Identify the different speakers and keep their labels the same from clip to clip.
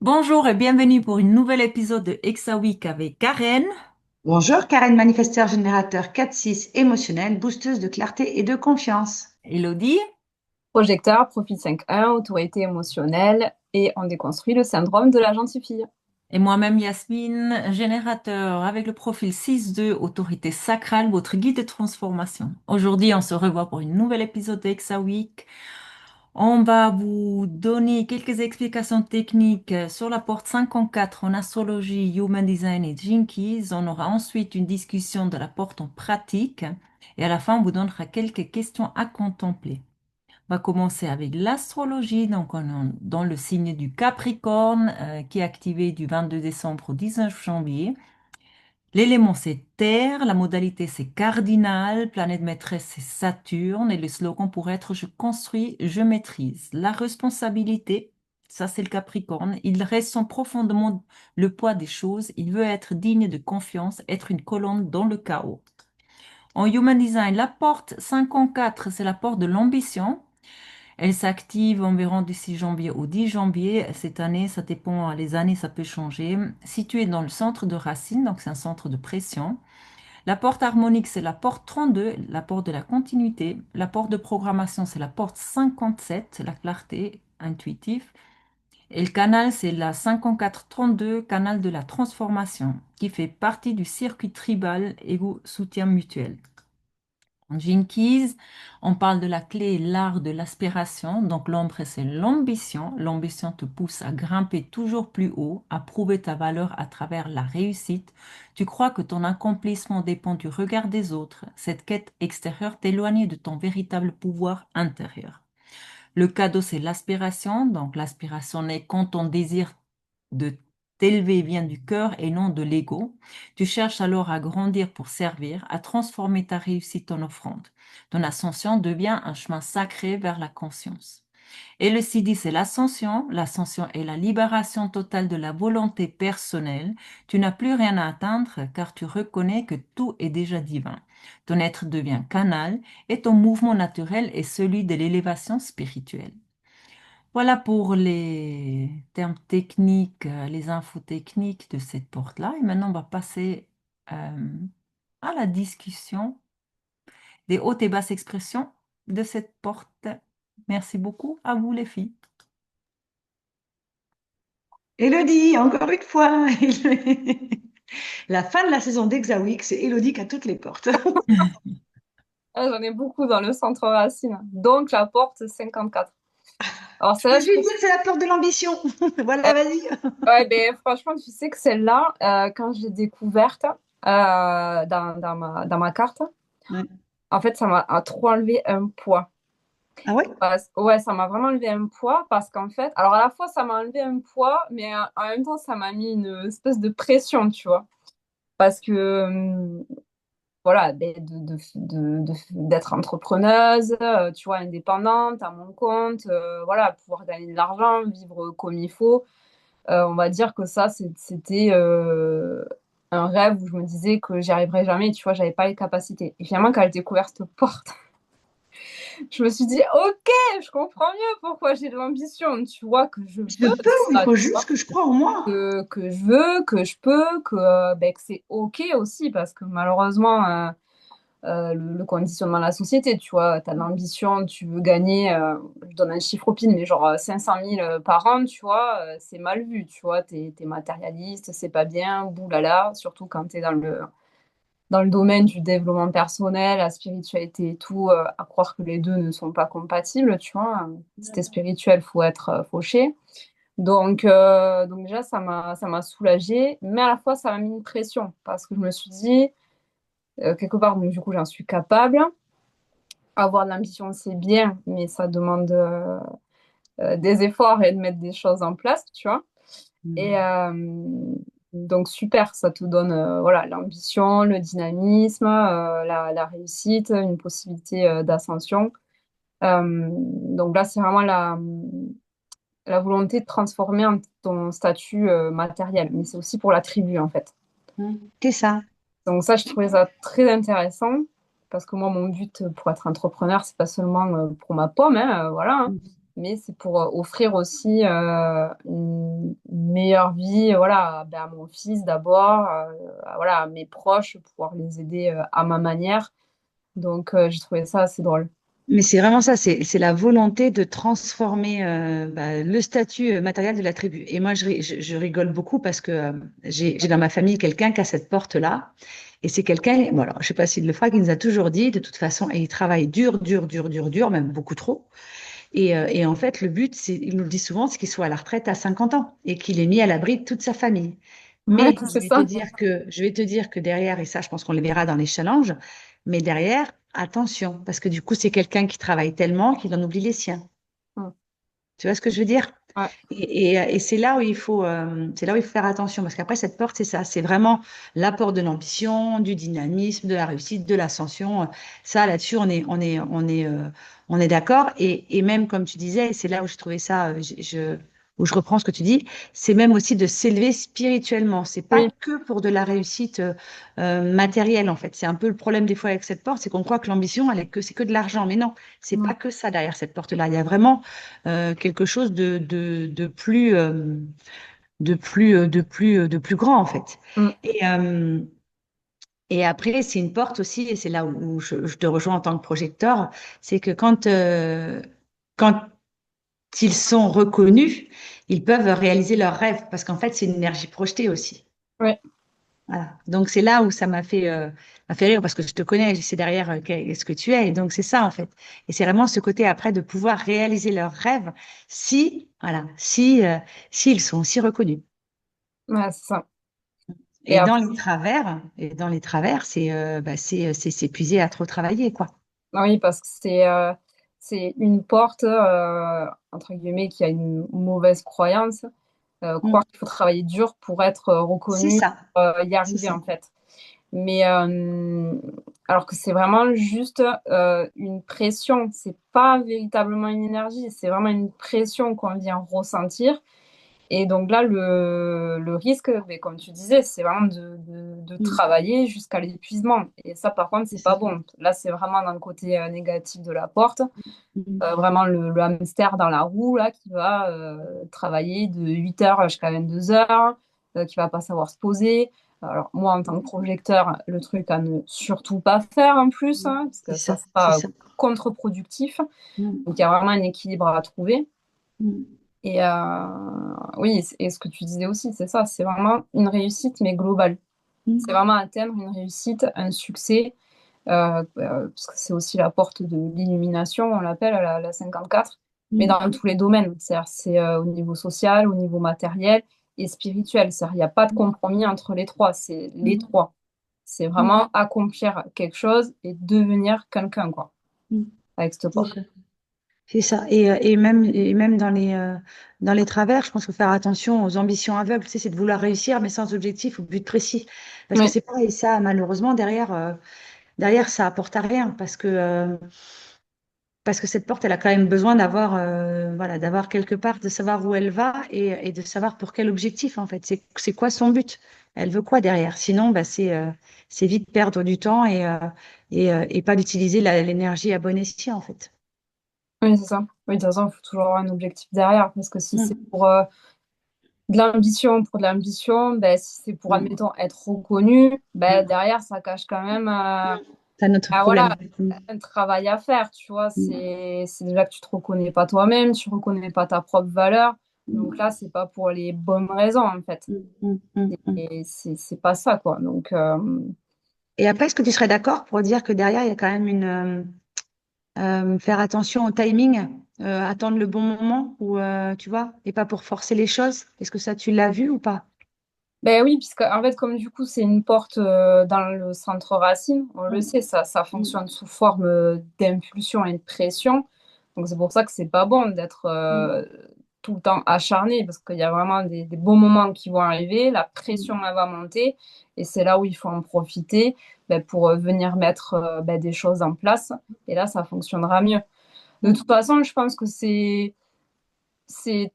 Speaker 1: Bonjour et bienvenue pour une nouvel épisode de Exa Week avec Karen.
Speaker 2: Bonjour, Karen, manifesteur générateur 4-6 émotionnel, boosteuse de clarté et de confiance.
Speaker 1: Elodie.
Speaker 3: Projecteur, profil 5.1, autorité émotionnelle, et on déconstruit le syndrome de la gentille fille.
Speaker 1: Et moi-même Yasmine, générateur avec le profil 6-2, autorité sacrale, votre guide de transformation. Aujourd'hui, on se revoit pour une nouvelle épisode d'Exa Week. On va vous donner quelques explications techniques sur la porte 54 en astrologie, Human Design et Jinkies. On aura ensuite une discussion de la porte en pratique. Et à la fin, on vous donnera quelques questions à contempler. On va commencer avec l'astrologie. Donc, on est dans le signe du Capricorne qui est activé du 22 décembre au 19 janvier. L'élément, c'est Terre. La modalité, c'est cardinal. Planète maîtresse, c'est Saturne. Et le slogan pourrait être Je construis, je maîtrise. La responsabilité, ça, c'est le Capricorne. Il ressent profondément le poids des choses. Il veut être digne de confiance, être une colonne dans le chaos. En Human Design, la porte 54, c'est la porte de l'ambition. Elle s'active environ du 6 janvier au 10 janvier. Cette année, ça dépend, les années, ça peut changer. Située dans le centre de racine, donc c'est un centre de pression. La porte harmonique, c'est la porte 32, la porte de la continuité. La porte de programmation, c'est la porte 57, la clarté intuitive. Et le canal, c'est la 54-32, canal de la transformation, qui fait partie du circuit tribal ego soutien mutuel. En Jinkies, on parle de la clé et l'art de l'aspiration. Donc l'ombre, c'est l'ambition. L'ambition te pousse à grimper toujours plus haut, à prouver ta valeur à travers la réussite. Tu crois que ton accomplissement dépend du regard des autres. Cette quête extérieure t'éloigne de ton véritable pouvoir intérieur. Le cadeau, c'est l'aspiration. Donc, l'aspiration naît quand ton désir de t'élever vient du cœur et non de l'ego. Tu cherches alors à grandir pour servir, à transformer ta réussite en offrande. Ton ascension devient un chemin sacré vers la conscience. Et le CD, c'est l'ascension. L'ascension est la libération totale de la volonté personnelle. Tu n'as plus rien à atteindre car tu reconnais que tout est déjà divin. Ton être devient canal et ton mouvement naturel est celui de l'élévation spirituelle. Voilà pour les termes techniques, les infos techniques de cette porte-là. Et maintenant, on va passer à la discussion des hautes et basses expressions de cette porte. Merci beaucoup à vous les filles.
Speaker 2: Élodie, encore une fois. La fin de la saison d'Exawix, c'est Élodie qui a toutes les portes.
Speaker 3: Ah, j'en ai beaucoup dans le centre racine, donc la porte 54. Alors
Speaker 2: Je
Speaker 3: celle-là,
Speaker 2: lui ai dit que c'est la porte de l'ambition.
Speaker 3: euh,
Speaker 2: Voilà, vas-y.
Speaker 3: ouais, ben, franchement, tu sais que celle-là, quand je l'ai découverte dans ma carte,
Speaker 2: Ouais.
Speaker 3: en fait, ça m'a trop enlevé un poids.
Speaker 2: Ah ouais?
Speaker 3: Ouais, ça m'a vraiment enlevé un poids parce qu'en fait, alors à la fois, ça m'a enlevé un poids, mais en même temps, ça m'a mis une espèce de pression, tu vois. Parce que voilà, d'être entrepreneuse, tu vois, indépendante, à mon compte, voilà, pouvoir gagner de l'argent, vivre comme il faut. On va dire que ça, c'était un rêve où je me disais que j'y arriverais jamais, tu vois, j'avais pas les capacités. Et finalement, quand j'ai découvert cette porte, je me suis dit, ok, je comprends mieux pourquoi j'ai de l'ambition, tu vois, que je
Speaker 2: Je
Speaker 3: veux
Speaker 2: peux, il
Speaker 3: ça,
Speaker 2: faut
Speaker 3: tu
Speaker 2: juste
Speaker 3: vois,
Speaker 2: que je croie en moi.
Speaker 3: que je veux, que je peux, ben, que c'est ok aussi, parce que malheureusement, le conditionnement de la société, tu vois. Tu as de l'ambition, tu veux gagner, je donne un chiffre au pile, mais genre 500 000 par an, tu vois, c'est mal vu, tu vois. T'es matérialiste, c'est pas bien, boulala, surtout quand tu es dans le domaine du développement personnel, la spiritualité et tout, à croire que les deux ne sont pas compatibles, tu vois. Si t'es spirituel, faut être fauché. Donc déjà, ça m'a soulagée, mais à la fois, ça m'a mis une pression parce que je me suis dit, quelque part, donc, du coup, j'en suis capable. Avoir de l'ambition, c'est bien, mais ça demande des efforts et de mettre des choses en place, tu vois. Et donc, super, ça te donne voilà, l'ambition, le dynamisme, la réussite, une possibilité d'ascension. Donc là, c'est vraiment la volonté de transformer ton statut matériel, mais c'est aussi pour la tribu, en fait.
Speaker 2: C'est ça.
Speaker 3: Donc ça, je trouvais ça très intéressant parce que moi, mon but pour être entrepreneur, c'est pas seulement pour ma pomme, hein, voilà, hein. mais c'est pour offrir aussi une meilleure vie, voilà, ben, à mon fils d'abord, voilà, à mes proches, pouvoir les aider à ma manière. Donc, j'ai trouvé ça assez drôle.
Speaker 2: Mais c'est vraiment ça, c'est la volonté de transformer le statut matériel de la tribu. Et moi, je rigole beaucoup parce que j'ai dans ma famille quelqu'un qui a cette porte-là. Et c'est quelqu'un, bon alors, je sais pas s'il le fera, qui nous a toujours dit, de toute façon, et il travaille dur, dur, dur, dur, dur, même beaucoup trop. Et en fait, le but, il nous le dit souvent, c'est qu'il soit à la retraite à 50 ans et qu'il ait mis à l'abri de toute sa famille.
Speaker 3: Ouais,
Speaker 2: Mais
Speaker 3: c'est ça.
Speaker 2: je vais te dire que derrière, et ça, je pense qu'on le verra dans les challenges, mais derrière, attention, parce que du coup, c'est quelqu'un qui travaille tellement qu'il en oublie les siens.
Speaker 3: Mm.
Speaker 2: Tu vois ce que je veux dire?
Speaker 3: Ouais,
Speaker 2: Et c'est là où il faut faire attention, parce qu'après, cette porte, c'est ça, c'est vraiment l'apport de l'ambition, du dynamisme, de la réussite, de l'ascension. Ça, là-dessus, on est d'accord. Et même, comme tu disais, c'est là où je trouvais ça, où je reprends ce que tu dis, c'est même aussi de s'élever spirituellement. C'est pas
Speaker 3: oui,
Speaker 2: que pour de la réussite matérielle, en fait. C'est un peu le problème des fois avec cette porte, c'est qu'on croit que l'ambition, c'est que de l'argent. Mais non, c'est pas
Speaker 3: non.
Speaker 2: que ça derrière cette porte-là. Il y a vraiment quelque chose de plus grand en fait.
Speaker 3: Mm.
Speaker 2: Et, euh, et après, c'est une porte aussi, et c'est là où je te rejoins en tant que projecteur, c'est que quand ils sont reconnus, ils peuvent réaliser leurs rêves, parce qu'en fait, c'est une énergie projetée aussi.
Speaker 3: Ouais.
Speaker 2: Voilà. Donc c'est là où ça m'a fait rire parce que je te connais, je sais derrière ce que tu es. Et donc c'est ça en fait. Et c'est vraiment ce côté après de pouvoir réaliser leurs rêves si ils sont aussi reconnus.
Speaker 3: Ouais, c'est ça. Et après,
Speaker 2: Et dans les travers, c'est s'épuiser à trop travailler quoi.
Speaker 3: oui, parce que c'est une porte, entre guillemets, qui a une mauvaise croyance,
Speaker 2: Mm.
Speaker 3: croire qu'il faut travailler dur pour être
Speaker 2: C'est
Speaker 3: reconnu,
Speaker 2: ça,
Speaker 3: y
Speaker 2: c'est
Speaker 3: arriver
Speaker 2: ça.
Speaker 3: en fait. Mais alors que c'est vraiment juste une pression, c'est pas véritablement une énergie, c'est vraiment une pression qu'on vient ressentir. Et donc là, le risque, mais comme tu disais, c'est vraiment de
Speaker 2: Mm.
Speaker 3: travailler jusqu'à l'épuisement. Et ça, par contre,
Speaker 2: C'est
Speaker 3: c'est
Speaker 2: ça.
Speaker 3: pas bon. Là, c'est vraiment dans le côté négatif de la porte.
Speaker 2: Mm.
Speaker 3: Vraiment le hamster dans la roue, là, qui va travailler de 8 heures jusqu'à 22 heures, qui va pas savoir se poser. Alors, moi, en tant que projecteur, le truc à ne surtout pas faire en plus, hein, parce
Speaker 2: C'est
Speaker 3: que ça
Speaker 2: ça, c'est
Speaker 3: sera
Speaker 2: ça.
Speaker 3: contre-productif.
Speaker 2: Mm.
Speaker 3: Donc, il y a vraiment un équilibre à trouver.
Speaker 2: Mm.
Speaker 3: Et oui, et ce que tu disais aussi, c'est ça, c'est vraiment une réussite, mais globale. C'est
Speaker 2: Mm.
Speaker 3: vraiment atteindre une réussite, un succès, parce que c'est aussi la porte de l'illumination, on l'appelle la 54, mais
Speaker 2: Mm.
Speaker 3: dans tous les domaines. C'est-à-dire, c'est au niveau social, au niveau matériel et spirituel. C'est-à-dire, il n'y a pas de compromis entre les trois, c'est les
Speaker 2: Mm.
Speaker 3: trois. C'est
Speaker 2: Mm.
Speaker 3: vraiment accomplir quelque chose et devenir quelqu'un, quoi,
Speaker 2: Mm.
Speaker 3: avec cette
Speaker 2: C'est
Speaker 3: porte.
Speaker 2: ça. C'est ça. Et même dans les travers, je pense qu'il faut faire attention aux ambitions aveugles. Tu sais, c'est de vouloir réussir, mais sans objectif ou but précis. Parce que
Speaker 3: Oui,
Speaker 2: c'est pareil, ça, malheureusement, derrière, ça apporte à rien. Parce que cette porte, elle a quand même besoin d'avoir quelque part, de savoir où elle va et de savoir pour quel objectif, en fait. C'est quoi son but? Elle veut quoi derrière? Sinon, c'est vite perdre du temps et pas d'utiliser l'énergie à bon escient, en fait.
Speaker 3: oui, c'est ça. Oui, de toute façon, il faut toujours avoir un objectif derrière, parce que si c'est
Speaker 2: Mm.
Speaker 3: pour pour de l'ambition, ben, si c'est pour,
Speaker 2: Mm.
Speaker 3: admettons, être reconnu, ben,
Speaker 2: Mm.
Speaker 3: derrière, ça cache quand même
Speaker 2: C'est un autre
Speaker 3: voilà,
Speaker 2: problème. Mm.
Speaker 3: un travail à faire, tu vois.
Speaker 2: Mm.
Speaker 3: C'est déjà que tu te reconnais pas toi-même, tu reconnais pas ta propre valeur. Donc là,
Speaker 2: Mm.
Speaker 3: c'est pas pour les bonnes raisons, en fait.
Speaker 2: Mm. Mm. Mm. Mm.
Speaker 3: Et c'est pas ça, quoi. Donc,
Speaker 2: Et après, est-ce que tu serais d'accord pour dire que derrière, il y a quand même faire attention au timing, attendre le bon moment, ou tu vois, et pas pour forcer les choses. Est-ce que ça, tu l'as vu ou pas?
Speaker 3: ben oui, puisque en fait, comme du coup, c'est une porte dans le centre racine, on le
Speaker 2: Mm.
Speaker 3: sait, ça
Speaker 2: Mm.
Speaker 3: fonctionne sous forme d'impulsion et de pression. Donc c'est pour ça que c'est pas bon d'être tout le temps acharné, parce qu'il y a vraiment des bons moments qui vont arriver, la pression elle va monter, et c'est là où il faut en profiter ben, pour venir mettre ben, des choses en place, et là, ça fonctionnera mieux. De
Speaker 2: Mm.
Speaker 3: toute façon, je pense que c'est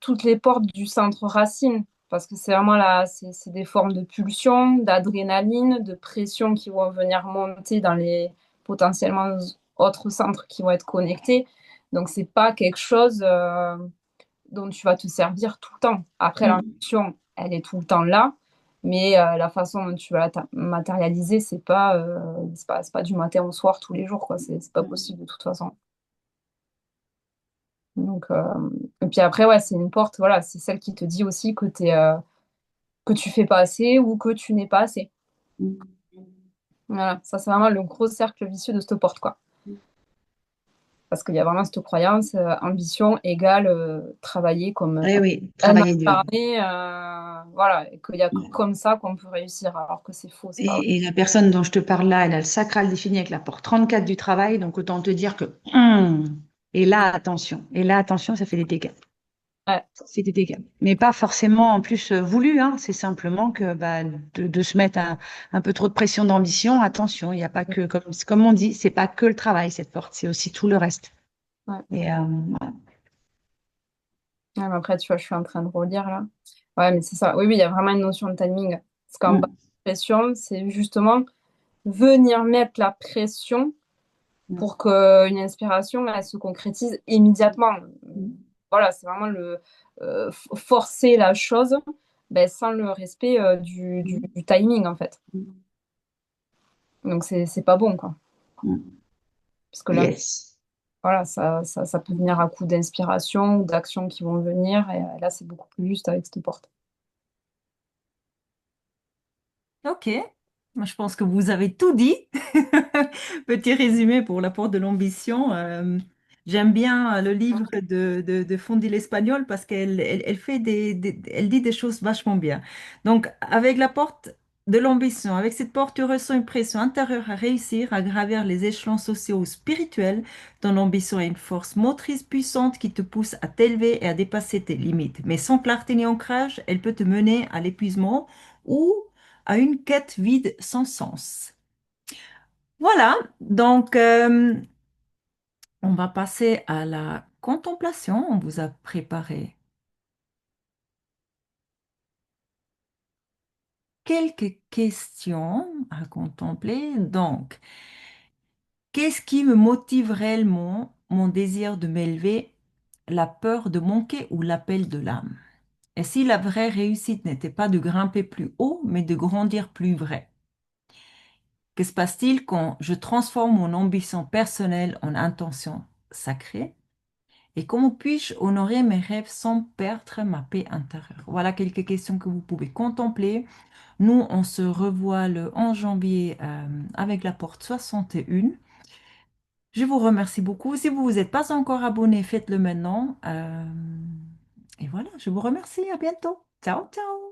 Speaker 3: toutes les portes du centre racine, parce que c'est vraiment là, c'est des formes de pulsion, d'adrénaline, de pression qui vont venir monter dans les potentiellement autres centres qui vont être connectés. Donc, c'est pas quelque chose dont tu vas te servir tout le temps. Après,
Speaker 2: Mm.
Speaker 3: l'ambition, elle est tout le temps là, mais la façon dont tu vas la matérialiser, c'est pas du matin au soir tous les jours, quoi. C'est pas possible de toute façon. Donc, et puis après, ouais, c'est une porte, voilà, c'est celle qui te dit aussi que tu fais pas assez ou que tu n'es pas assez. Voilà, ça c'est vraiment le gros cercle vicieux de cette porte, quoi. Parce qu'il y a vraiment cette croyance, ambition égale travailler comme
Speaker 2: Eh oui,
Speaker 3: un
Speaker 2: travailler dur.
Speaker 3: acharné, voilà, et qu'il y a que comme ça qu'on peut réussir, alors que c'est faux, c'est pas vrai.
Speaker 2: Et la personne dont je te parle là, elle a le sacral défini avec la porte 34 du travail, donc autant te dire que... et là, attention, ça fait des dégâts.
Speaker 3: Ouais,
Speaker 2: Ça fait des dégâts. Mais pas forcément en plus voulu, hein. C'est simplement que bah, de se mettre un peu trop de pression d'ambition, attention, il n'y a pas que, comme on dit, c'est pas que le travail, cette porte, c'est aussi tout le reste.
Speaker 3: ouais.
Speaker 2: Et,
Speaker 3: Ouais, mais après, tu vois, je suis en train de relire là. Ouais, mais c'est ça. Oui, oui, il y a vraiment une notion de timing. Parce qu'en bas
Speaker 2: mm,
Speaker 3: de pression, c'est justement venir mettre la pression
Speaker 2: mm,
Speaker 3: pour qu'une inspiration, elle se concrétise immédiatement.
Speaker 2: mm,
Speaker 3: Voilà, c'est vraiment forcer la chose ben, sans le respect
Speaker 2: mm,
Speaker 3: du timing, en fait.
Speaker 2: mm,
Speaker 3: Donc, c'est pas bon, quoi.
Speaker 2: mm.
Speaker 3: Parce que là,
Speaker 2: Yes.
Speaker 3: voilà, ça peut venir à coup d'inspiration ou d'actions qui vont venir. Et là, c'est beaucoup plus juste avec ce qui porte.
Speaker 1: Ok, moi je pense que vous avez tout dit. Petit résumé pour l'apport de l'ambition. J'aime bien le livre de Fondi l'Espagnol parce qu'elle fait elle dit des choses vachement bien. Donc, avec la porte de l'ambition, avec cette porte, tu ressens une pression intérieure à réussir, à gravir les échelons sociaux ou spirituels. Ton ambition est une force motrice puissante qui te pousse à t'élever et à dépasser tes limites. Mais sans clarté ni ancrage, elle peut te mener à l'épuisement ou à une quête vide sans sens. Voilà, donc on va passer à la contemplation. On vous a préparé quelques questions à contempler. Donc, qu'est-ce qui me motive réellement mon désir de m'élever, la peur de manquer ou l'appel de l'âme? Et si la vraie réussite n'était pas de grimper plus haut, mais de grandir plus vrai? Que se passe-t-il quand je transforme mon ambition personnelle en intention sacrée? Et comment puis-je honorer mes rêves sans perdre ma paix intérieure? Voilà quelques questions que vous pouvez contempler. Nous, on se revoit le 11 janvier avec la porte 61. Je vous remercie beaucoup. Si vous vous êtes pas encore abonné, faites-le maintenant. Et voilà, je vous remercie. À bientôt. Ciao, ciao.